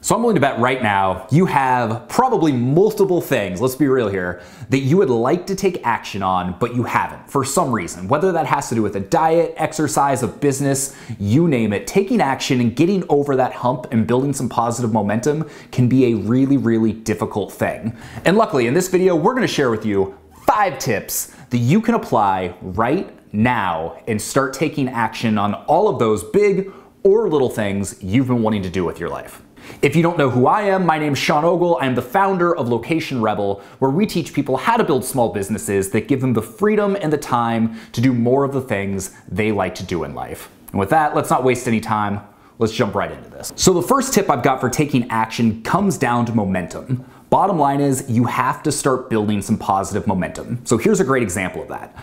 So I'm willing to bet right now you have probably multiple things, let's be real here, that you would like to take action on, but you haven't for some reason. Whether that has to do with a diet, exercise, a business, you name it, taking action and getting over that hump and building some positive momentum can be a really, really difficult thing. And luckily in this video, we're gonna share with you 5 tips that you can apply right now and start taking action on all of those big or little things you've been wanting to do with your life. If you don't know who I am, my name is Sean Ogle. I'm the founder of Location Rebel, where we teach people how to build small businesses that give them the freedom and the time to do more of the things they like to do in life. And with that, let's not waste any time. Let's jump right into this. So the first tip I've got for taking action comes down to momentum. Bottom line is you have to start building some positive momentum. So here's a great example of that.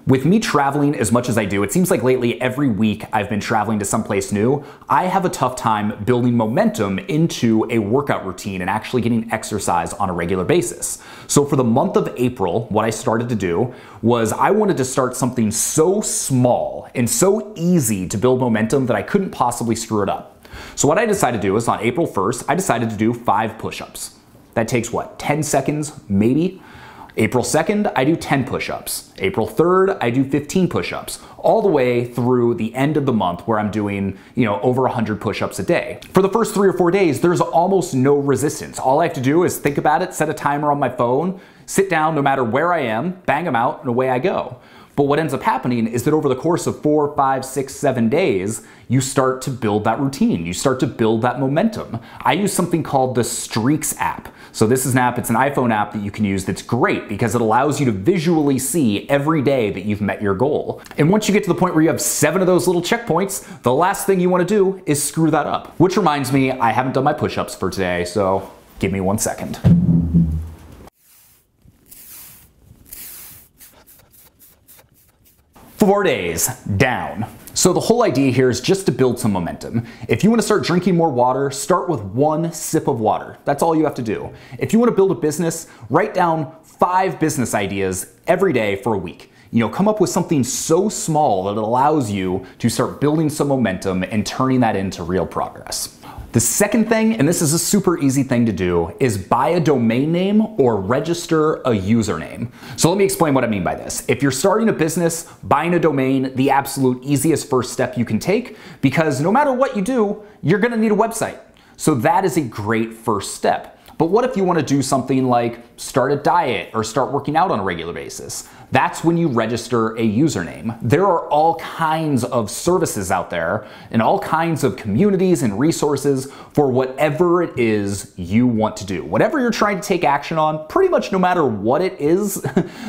With me traveling as much as I do, it seems like lately every week I've been traveling to someplace new, I have a tough time building momentum into a workout routine and actually getting exercise on a regular basis. So for the month of April, what I started to do was I wanted to start something so small and so easy to build momentum that I couldn't possibly screw it up. So what I decided to do is on April 1st, I decided to do 5 push-ups. That takes what, 10 seconds maybe? April 2nd, I do 10 push-ups. April 3rd, I do 15 push-ups, all the way through the end of the month where I'm doing, over 100 push-ups a day. For the first 3 or 4 days, there's almost no resistance. All I have to do is think about it, set a timer on my phone, sit down no matter where I am, bang them out, and away I go. But what ends up happening is that over the course of 4, 5, 6, 7 days, you start to build that routine. You start to build that momentum. I use something called the Streaks app. So this is an app, it's an iPhone app that you can use that's great because it allows you to visually see every day that you've met your goal. And once you get to the point where you have 7 of those little checkpoints, the last thing you want to do is screw that up. Which reminds me, I haven't done my push-ups for today, so give me 1 second. Four days down. So the whole idea here is just to build some momentum. If you want to start drinking more water, start with 1 sip of water. That's all you have to do. If you want to build a business, write down 5 business ideas every day for a week. Come up with something so small that it allows you to start building some momentum and turning that into real progress. The second thing, and this is a super easy thing to do, is buy a domain name or register a username. So let me explain what I mean by this. If you're starting a business, buying a domain, the absolute easiest first step you can take, because no matter what you do, you're gonna need a website. So that is a great first step. But what if you want to do something like start a diet or start working out on a regular basis? That's when you register a username. There are all kinds of services out there and all kinds of communities and resources for whatever it is you want to do. Whatever you're trying to take action on, pretty much no matter what it is,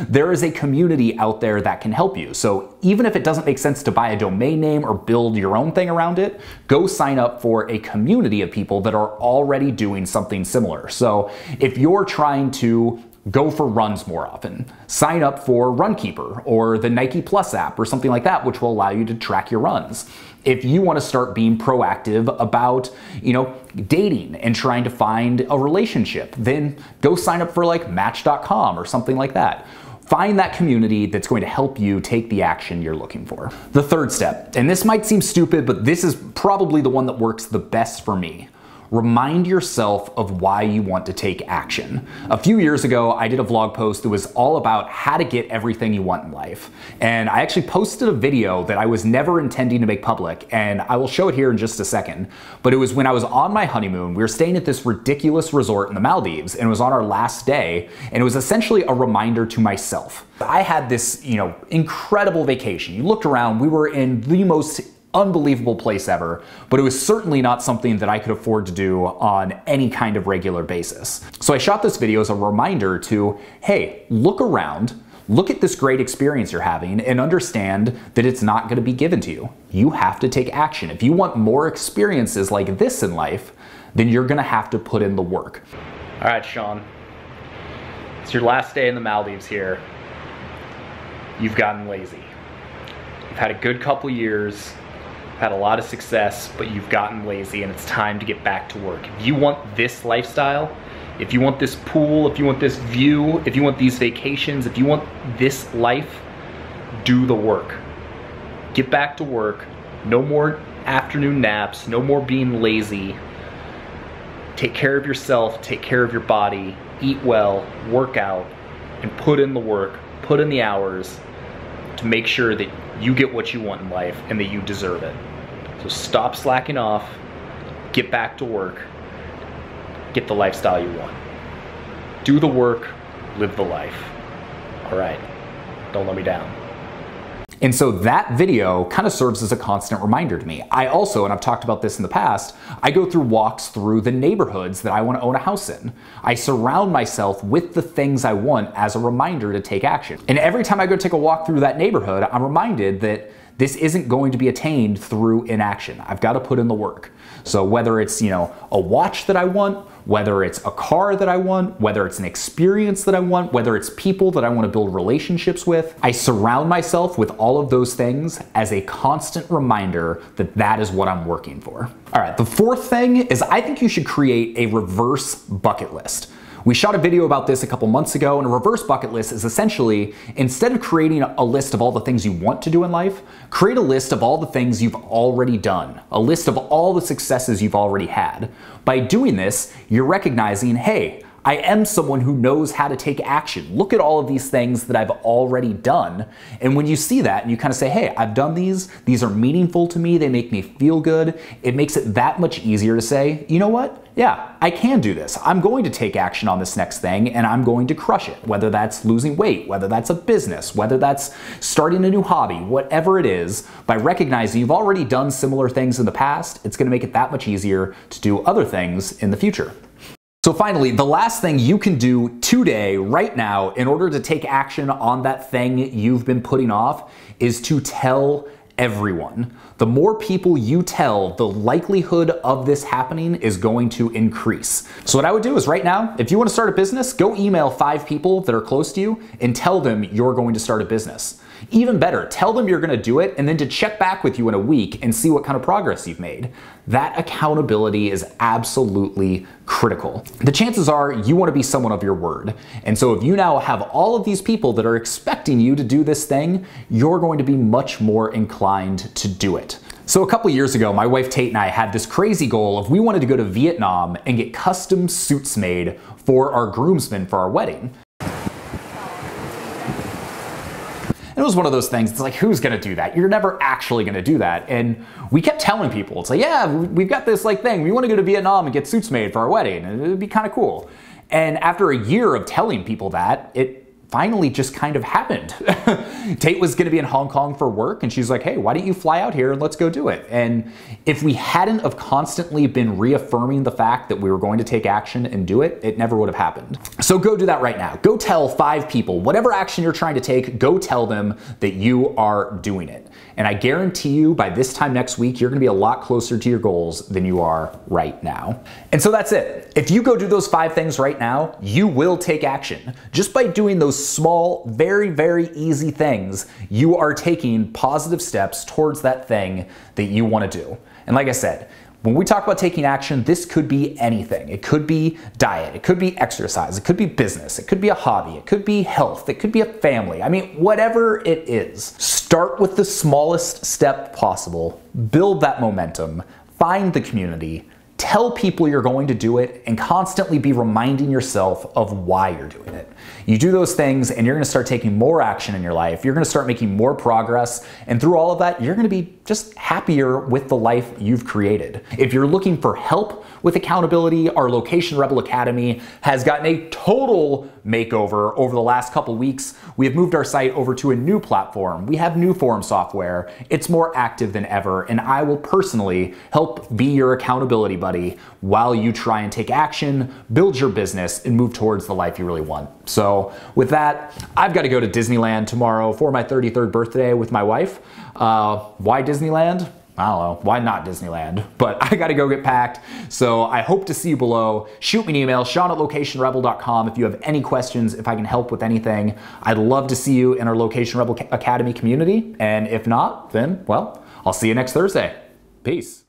there is a community out there that can help you. So even if it doesn't make sense to buy a domain name or build your own thing around it, go sign up for a community of people that are already doing something similar. So if you're trying to go for runs more often, sign up for Runkeeper or the Nike Plus app or something like that, which will allow you to track your runs. If you want to start being proactive about, dating and trying to find a relationship, then go sign up for like Match.com or something like that. Find that community that's going to help you take the action you're looking for. The third step, and this might seem stupid, but this is probably the one that works the best for me. Remind yourself of why you want to take action. A few years ago, I did a vlog post that was all about how to get everything you want in life. And I actually posted a video that I was never intending to make public, and I will show it here in just a second. But it was when I was on my honeymoon. We were staying at this ridiculous resort in the Maldives, and it was on our last day, and it was essentially a reminder to myself. I had this, incredible vacation. You looked around, we were in the most unbelievable place ever, but it was certainly not something that I could afford to do on any kind of regular basis. So I shot this video as a reminder to, hey, look around, look at this great experience you're having and understand that it's not going to be given to you. You have to take action. If you want more experiences like this in life, then you're going to have to put in the work. All right, Sean, it's your last day in the Maldives here. You've gotten lazy. You've had a good couple years, had a lot of success, but you've gotten lazy and it's time to get back to work. If you want this lifestyle, if you want this pool, if you want this view, if you want these vacations, if you want this life, do the work. Get back to work. No more afternoon naps, no more being lazy. take care of yourself, take care of your body, eat well, work out, and put in the work, put in the hours to make sure that you get what you want in life and that you deserve it. So stop slacking off, get back to work, get the lifestyle you want. Do the work, live the life. All right, don't let me down. And so that video kind of serves as a constant reminder to me. I also, and I've talked about this in the past, I go through walks through the neighborhoods that I want to own a house in. I surround myself with the things I want as a reminder to take action. And every time I go take a walk through that neighborhood, I'm reminded that this isn't going to be attained through inaction. I've got to put in the work. So whether it's, a watch that I want, whether it's a car that I want, whether it's an experience that I want, whether it's people that I want to build relationships with, I surround myself with all of those things as a constant reminder that that is what I'm working for. All right, the fourth thing is I think you should create a reverse bucket list. We shot a video about this a couple months ago, and a reverse bucket list is essentially, instead of creating a list of all the things you want to do in life, create a list of all the things you've already done, a list of all the successes you've already had. By doing this, you're recognizing, hey, I am someone who knows how to take action. Look at all of these things that I've already done. And when you see that and you kind of say, hey, I've done these are meaningful to me, they make me feel good, it makes it that much easier to say, you know what? Yeah, I can do this. I'm going to take action on this next thing and I'm going to crush it. Whether that's losing weight, whether that's a business, whether that's starting a new hobby, whatever it is, by recognizing you've already done similar things in the past, it's going to make it that much easier to do other things in the future. So finally, the last thing you can do today, right now, in order to take action on that thing you've been putting off is to tell everyone. The more people you tell, the likelihood of this happening is going to increase. So what I would do is right now, if you want to start a business, go email 5 people that are close to you and tell them you're going to start a business. Even better, tell them you're going to do it and then to check back with you in a week and see what kind of progress you've made. That accountability is absolutely critical. The chances are you want to be someone of your word. And so if you now have all of these people that are expecting you to do this thing, you're going to be much more inclined to do it. So a couple years ago, my wife Tate and I had this crazy goal of we wanted to go to Vietnam and get custom suits made for our groomsmen for our wedding. It was one of those things, it's like, who's gonna do that? You're never actually gonna do that. And we kept telling people, it's like, yeah, we've got this thing. We wanna go to Vietnam and get suits made for our wedding. It'd be kind of cool. And after a year of telling people that, it finally just kind of happened. Tate was gonna be in Hong Kong for work and she's like, hey, why don't you fly out here and let's go do it? And if we hadn't have constantly been reaffirming the fact that we were going to take action and do it, it never would have happened. So go do that right now. Go tell 5 people, whatever action you're trying to take, go tell them that you are doing it. And I guarantee you by this time next week, you're gonna be a lot closer to your goals than you are right now. And so that's it. If you go do those 5 things right now, you will take action. Just by doing those small, very, very easy things, you are taking positive steps towards that thing that you wanna do. And like I said, when we talk about taking action, this could be anything. It could be diet, it could be exercise, it could be business, it could be a hobby, it could be health, it could be a family. I mean, whatever it is, start with the smallest step possible, build that momentum, find the community, tell people you're going to do it, and constantly be reminding yourself of why you're doing it. You do those things and you're gonna start taking more action in your life, you're gonna start making more progress, and through all of that, you're gonna be just happier with the life you've created. If you're looking for help with accountability, our Location Rebel Academy has gotten a total makeover over the last couple weeks. We have moved our site over to a new platform. We have new form software. It's more active than ever, and I will personally help be your accountability buddy while you try and take action, build your business, and move towards the life you really want. So with that, I've got to go to Disneyland tomorrow for my 33rd birthday with my wife. Why Disneyland? I don't know, why not Disneyland? But I gotta go get packed, so I hope to see you below. Shoot me an email, sean@locationrebel.com if you have any questions, if I can help with anything. I'd love to see you in our Location Rebel Academy community, and if not, then, well, I'll see you next Thursday. Peace.